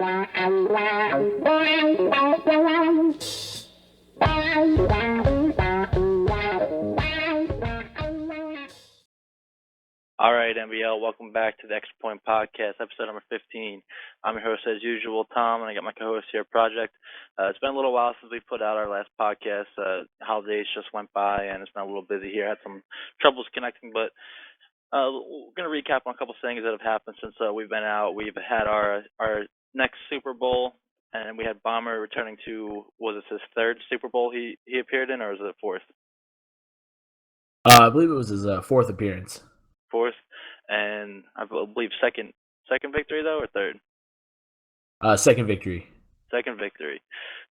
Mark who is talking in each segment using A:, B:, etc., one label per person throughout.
A: All right, NBL, welcome back to the Extra Point Podcast, episode number 15. I'm your host, as usual, Tom, and I got my co-host here, Project. It's been a little while since we put out our last podcast. Holidays just went by, and it's been a little busy here. I had some troubles connecting, but we're going to recap on a couple things that have happened since we've been out. We've had our next Super Bowl, and we had Bomber returning to, was it his third Super Bowl he appeared in, or was it fourth?
B: I believe it was his fourth appearance.
A: Fourth, and I believe second victory though, or third?
B: Second victory.
A: Second victory.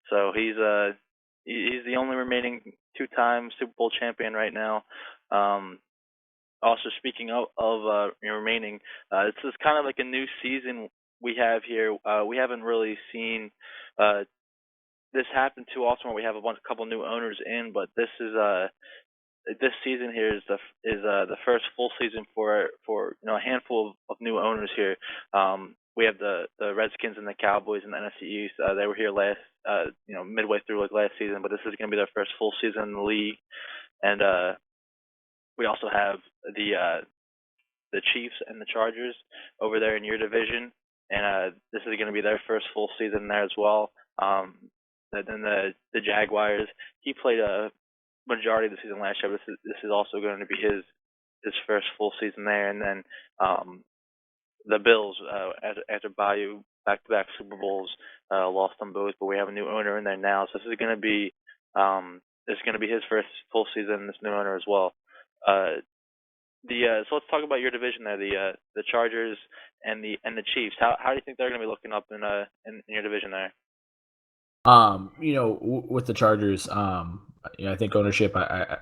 A: So he's the only remaining two-time Super Bowl champion right now. Also, speaking of remaining, this is kind of like a new season we have here. We haven't really seen this happen too often, where we have a couple new owners in, but this season here is the first full season for a handful of new owners here. We have the Redskins and the Cowboys in the NFC East. They were here last midway through last season, but this is going to be their first full season in the league. And we also have the Chiefs and the Chargers over there in your division, and this is going to be their first full season there as well. Then the Jaguars. He played a majority of the season last year, but this is also going to be his first full season there. And then the Bills, after Bayou back-to-back Super Bowls, lost them both, but we have a new owner in there now, so this is going to be his first full season. This new owner as well. So let's talk about your division there, the Chargers and the Chiefs. How do you think they're going to be looking up in your division there?
B: With the Chargers, I think ownership. I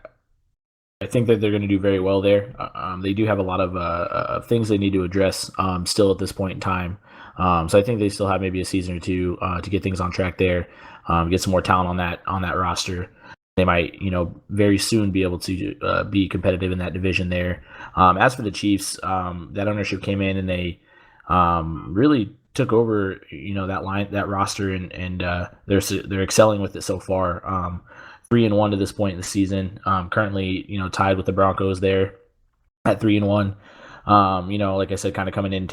B: think that they're going to do very well there. They do have a lot of things they need to address still at this point in time. So I think they still have maybe a season or two to get things on track there, get some more talent on that roster. They might, very soon be able to be competitive in that division there. As for the Chiefs, that ownership came in and they really took over, that roster, and they're excelling with it so far. 3-1 to this point in the season. Currently, tied with the Broncos there at 3-1. Like I said, kind of coming in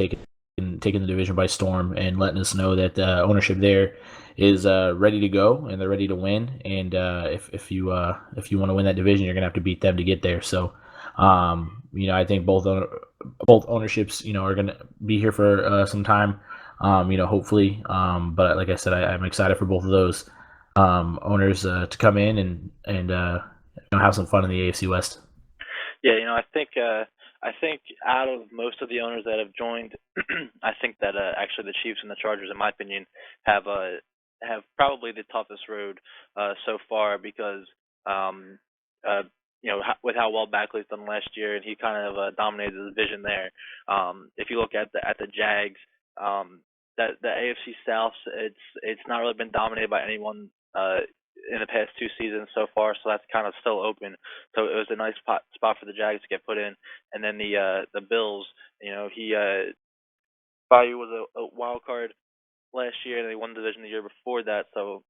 B: and taking the division by storm and letting us know that ownership there is ready to go and they're ready to win. And if you want to win that division, you're gonna have to beat them to get there. So, I think both ownerships, are gonna be here for some time. Hopefully. But like I said, I'm excited for both of those owners to come in and have some fun in the AFC West.
A: Yeah, I think out of most of the owners that have joined, I think that actually the Chiefs and the Chargers, in my opinion, have probably the toughest road so far because with how well Backley's done last year, and he kind of dominated the division there. If you look at the Jags, that the AFC South, it's not really been dominated by anyone in the past two seasons so far, so that's kind of still open. So it was a nice spot for the Jags to get put in. And then the Bills, Bayou was a wild card last year, and they won the division the year before that. So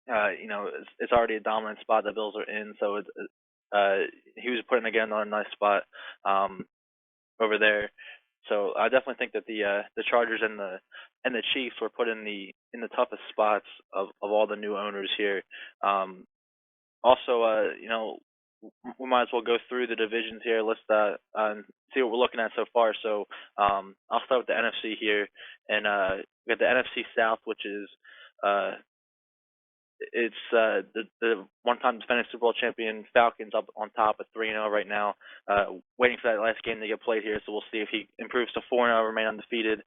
A: it's already a dominant spot the Bills are in. So he was putting again on a nice spot over there. So I definitely think that the Chargers and the Chiefs were put in the toughest spots of all the new owners here. Also, we might as well go through the divisions here. Let's see what we're looking at so far. So I'll start with the NFC here, and we got the NFC South, which is it's the one-time defending Super Bowl champion Falcons up on top at 3-0 right now, waiting for that last game to get played here. So we'll see if he improves to 4-0, remain undefeated.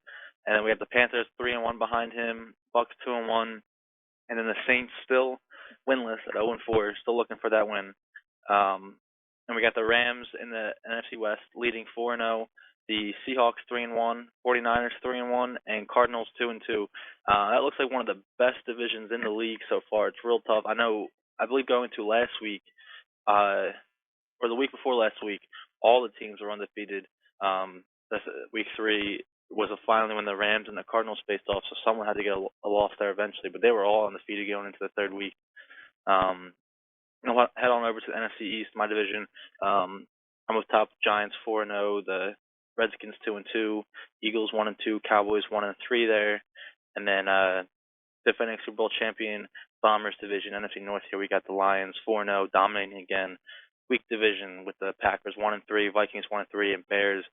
A: And then we have the Panthers 3-1 behind him, Bucs 2-1, and then the Saints still winless at 0-4, still looking for that win. And we got the Rams in the NFC West leading 4-0. The Seahawks 3-1, 49ers 3-1, and Cardinals 2-2. That looks like one of the best divisions in the league so far. It's real tough. I believe going into last week, or the week before last week, all the teams were undefeated. That's week 3. was finally when the Rams and the Cardinals faced off, so someone had to get a loss there eventually. But they were all undefeated going into the third week. Um, I'll head on over to the NFC East, my division. I'm with top Giants 4-0, the Redskins 2-2, Eagles 1-2, Cowboys 1-3 there, and then defending Super Bowl champion Bombers division, NFC North. Here we got the Lions 4-0, dominating again. Weak division with the Packers 1-3, Vikings 1-3, and Bears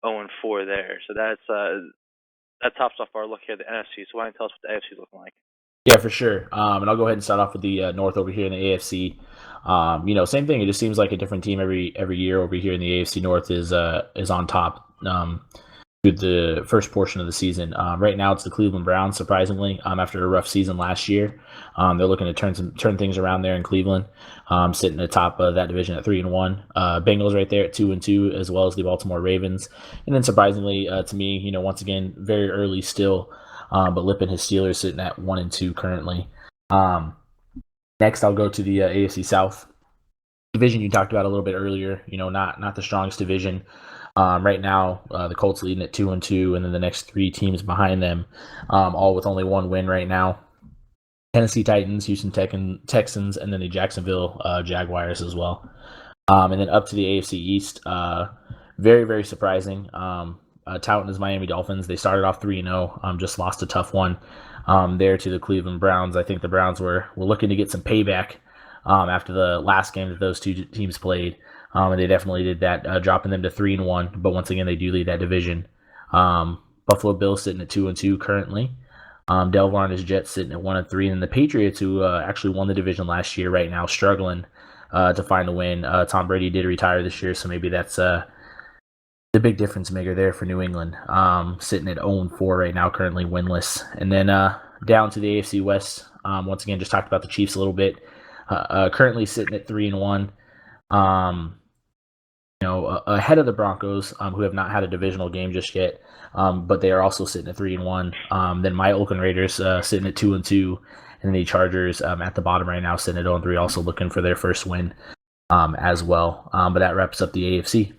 A: 0-4 there. So that tops off our look here at the NFC. So why don't you tell us what the AFC is looking like?
B: Yeah, for sure. And I'll go ahead and start off with the North over here in the AFC. Same thing. It just seems like a different team every year over here in the AFC North is on top. Through the first portion of the season. Right now, it's the Cleveland Browns. Surprisingly, after a rough season last year, they're looking to turn things around there in Cleveland, sitting atop that division at 3-1. Bengals right there at 2-2, as well as the Baltimore Ravens. And then surprisingly, to me, once again, very early still, but Lip and his Steelers sitting at 1-2 currently. Next, I'll go to the AFC South division you talked about a little bit earlier. Not the strongest division. Right now, the Colts leading at 2-2, and then the next three teams behind them, all with only one win right now. Tennessee Titans, Houston Texans, and then the Jacksonville Jaguars as well. And then up to the AFC East, very, very surprising. Touting is Miami Dolphins. They started off 3-0, just lost a tough one there to the Cleveland Browns. I think the Browns were looking to get some payback after the last game that those two teams played. And they definitely did that, dropping them to 3-1. But once again, they do lead that division. Buffalo Bills sitting at 2-2 currently. Delvar and his Jets sitting at 1-3, and the Patriots, who actually won the division last year, right now struggling to find a win. Tom Brady did retire this year, so maybe that's the big difference maker there for New England. Sitting at 0-4 right now, currently winless. And then down to the AFC West. Once again, just talked about the Chiefs a little bit. Currently sitting at 3-1. Ahead of the Broncos, who have not had a divisional game just yet, but they are also sitting at 3-1. Then my Oakland Raiders sitting at 2-2, and the Chargers at the bottom right now sitting at 0-3, also looking for their first win as well. But that wraps up the AFC.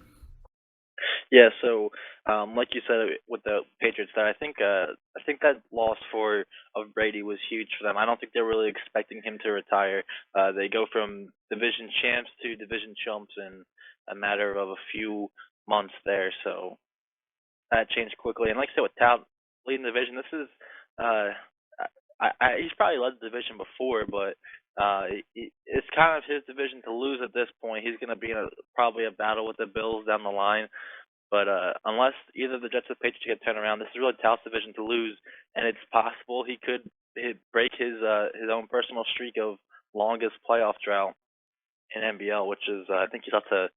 A: Yeah, so like you said with the Patriots, there, I think that loss of Brady was huge for them. I don't think they're really expecting him to retire. They go from division champs to division chumps in a matter of a few months there, so that changed quickly. And like I said, with Tout leading the division, this is he's probably led the division before, but it's kind of his division to lose at this point. He's going to be in probably a battle with the Bills down the line. But unless either the Jets or the Patriots get turned around, this is really Tao's division to lose, and it's possible he could break his own personal streak of longest playoff drought in NBL, which is I think he's up to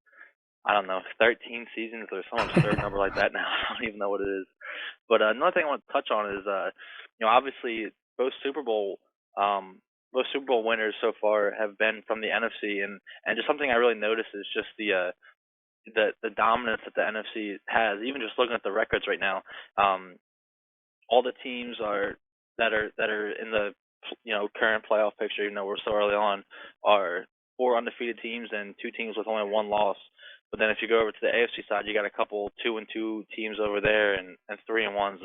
A: 13 seasons or some absurd number like that now. I don't even know what it is. But another thing I want to touch on is obviously both Super Bowl winners so far have been from the NFC, and just something I really noticed is just the dominance that the NFC has. Even just looking at the records right now, all the teams that are in the current playoff picture, even though we're so early on, are 4 undefeated teams and 2 teams with only 1 loss. But then if you go over to the AFC side, you got a couple 2-2 teams over there and 3-1s.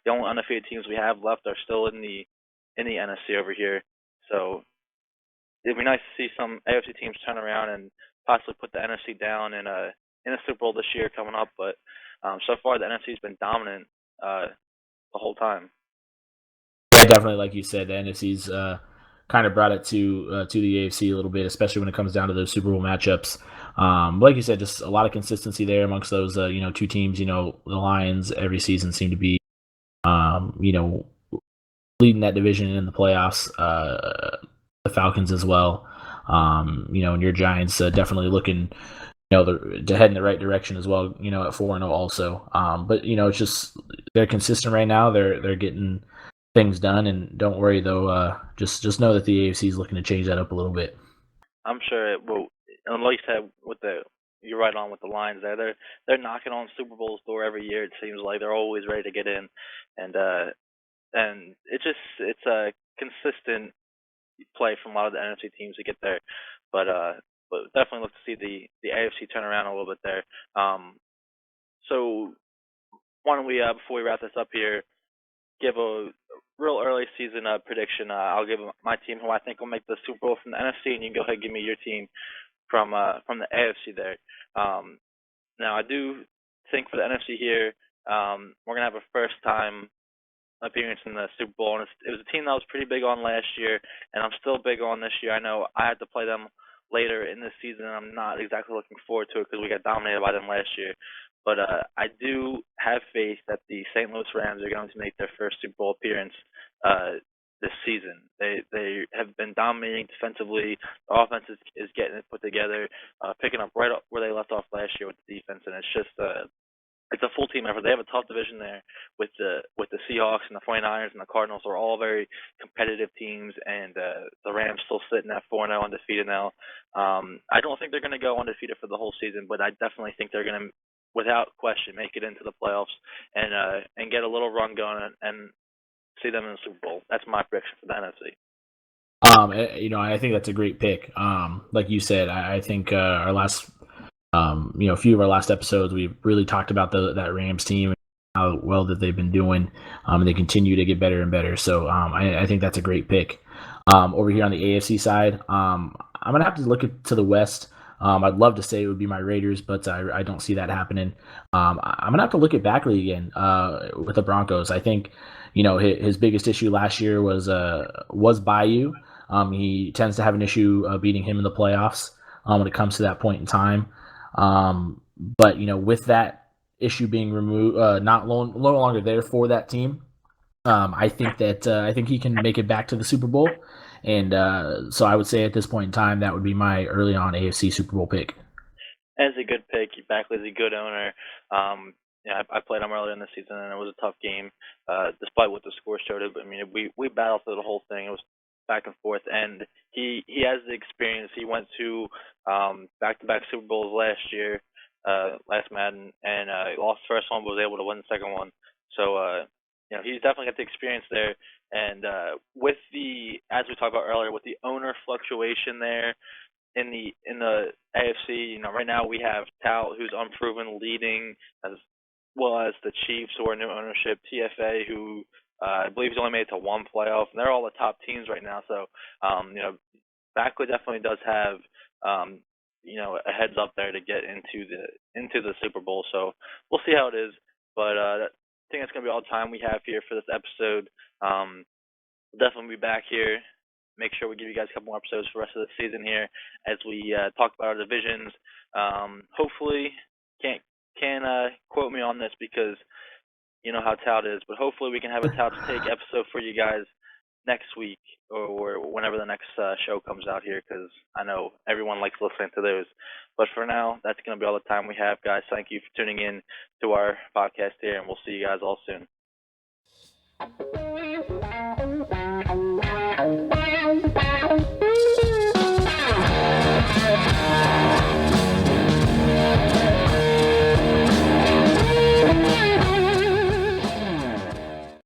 A: The only undefeated teams we have left are still in the NFC over here. So it'd be nice to see some AFC teams turn around and possibly put the NFC down in a Super Bowl this year coming up. But so far the NFC's been dominant the whole time.
B: Yeah, definitely, like you said, the NFC's kind of brought it to the AFC a little bit, especially when it comes down to those Super Bowl matchups. Like you said, just a lot of consistency there amongst those two teams. The Lions every season seem to be leading that division in the playoffs. The Falcons as well. And your Giants definitely looking to head in the right direction as well. At 4-0 also. But it's just they're consistent right now. They're getting things done, and don't worry though. Just know that the AFC is looking to change that up a little bit.
A: I'm sure it will. And like you said, you're right on with the Lions there. They're knocking on Super Bowl's door every year. It seems like they're always ready to get in, and it's a consistent play from a lot of the NFC teams to get there. But definitely look to see the AFC turn around a little bit there. So why don't we before we wrap this up here, give a real early season prediction. I'll give my team who I think will make the Super Bowl from the NFC, and you can go ahead and give me your team from the AFC there. Um, Now I do think for the NFC here, we're gonna have a first time appearance in the Super Bowl, and it was a team that I was pretty big on last year, and I'm still big on this year. I know I had to play them later in this season, and I'm not exactly looking forward to it because we got dominated by them last year. But I do have faith that the St. Louis Rams are going to make their first Super Bowl appearance this season. They have been dominating defensively. The offense is getting it put together, picking up right up where they left off last year with the defense, and it's a full team effort. They have a tough division there with the Seahawks and the 49ers and the Cardinals are all very competitive teams, and the Rams still sitting at 4-0 undefeated now. I don't think they're going to go undefeated for the whole season, but I definitely think they're going to, without question, make it into the playoffs and get a little run going and see them in the Super Bowl. That's my prediction for the NFC.
B: I think that's a great pick. Like you said, I think our last a few of our last episodes, we've really talked about that Rams team and how well that they've been doing, and they continue to get better and better. So I think that's a great pick. Over here on the AFC side, I'm gonna have to look to the West. I'd love to say it would be my Raiders, but I don't see that happening. I'm gonna have to look at Backley again with the Broncos. I think his biggest issue last year was Bayou. He tends to have an issue beating him in the playoffs when it comes to that point in time. But with that issue being removed, no longer there for that team, I think he can make it back to the Super Bowl, and so I would say at this point in time that would be my early on AFC Super Bowl pick.
A: It's a good pick. Bakley's a good owner. I played him earlier in the season, and it was a tough game, despite what the score showed. I mean, we battled through the whole thing. It was back and forth, and he has the experience. He went to back-to-back Super Bowls last year, last Madden, and he lost the first one, but was able to win the second one. So, he's definitely got the experience there. And with as we talked about earlier, with the owner fluctuation there, in the AFC. Right now we have Tout, who's unproven, leading, as well as the Chiefs, who are new ownership, TFA, who I believe he's only made it to one playoff, and they're all the top teams right now. So, Backley definitely does have, a heads up there to get into the Super Bowl. So we'll see how it is, but I think that's gonna be all the time we have here for this episode. We'll definitely be back here. Make sure we give you guys a couple more episodes for the rest of the season here as we talk about our divisions. Hopefully, can't quote me on this because you know how tout is, but hopefully we can have a tout to take episode for you guys next week or whenever the next show comes out here because I know everyone likes listening to those. But for now, that's going to be all the time we have, guys. Thank you for tuning in to our podcast here, and we'll see you guys all soon.